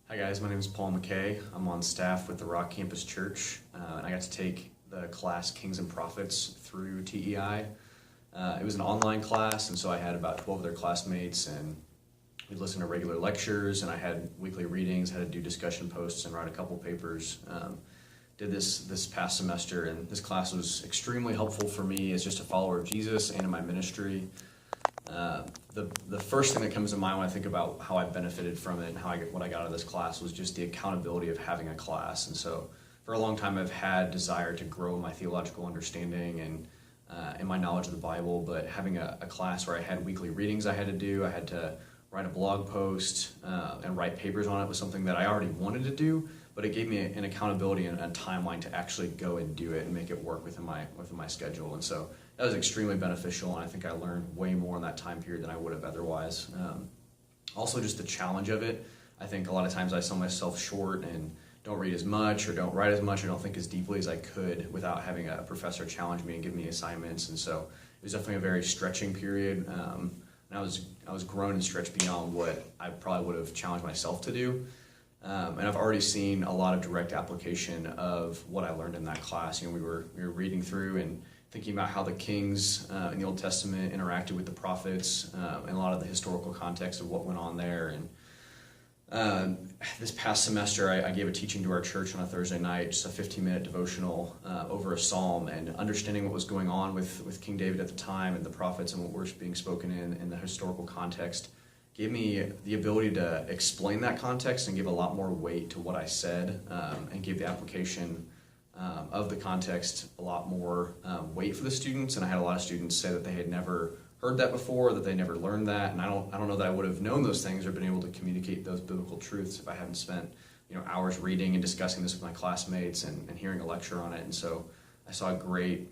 Hi guys, my name is Paul McCaughey. I'm on staff with the Rock Campus Church, and I got to take the class Kings and Prophets through TEI. It was an online class, and so I had about 12 of their classmates, and we'd listen to regular lectures, and I had weekly readings, had to do discussion posts and write a couple papers. Did this past semester, and this class was extremely helpful for me as just a follower of Jesus and in my ministry. The first thing that comes to mind when I think about how I benefited from it and what I got out of this class was just the accountability of having a class. And so for a long time I've had desire to grow my theological understanding and my knowledge of the Bible, but having a class where I had weekly readings I had to do, I had to write a blog post and write papers on it was something that I already wanted to do, but it gave me an accountability and a timeline to actually go and do it and make it work within my schedule. And so that was extremely beneficial, and I think I learned way more in that time period than I would have otherwise. Also, just the challenge of it. I think a lot of times I sell myself short and don't read as much or don't write as much or don't think as deeply as I could without having a professor challenge me and give me assignments. And so it was definitely a very stretching period. And I was grown and stretched beyond what I probably would have challenged myself to do. And I've already seen a lot of direct application of what I learned in that class. We were reading through and thinking about how the kings in the Old Testament interacted with the prophets and a lot of the historical context of what went on there. And this past semester, I gave a teaching to our church on a Thursday night, just a 15-minute devotional over a psalm, and understanding what was going on with King David at the time and the prophets and what was being spoken in the historical context gave me the ability to explain that context and give a lot more weight to what I said and give the application of the context a lot more weight for the students. And I had a lot of students say that they had never heard that before, that they never learned that, and I don't know that I would have known those things or been able to communicate those biblical truths if I hadn't spent hours reading and discussing this with my classmates and hearing a lecture on it. And so I saw a great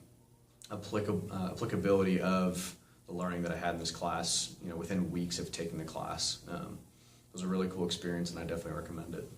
applicability of the learning that I had in this class within weeks of taking the class. It was a really cool experience, and I definitely recommend it.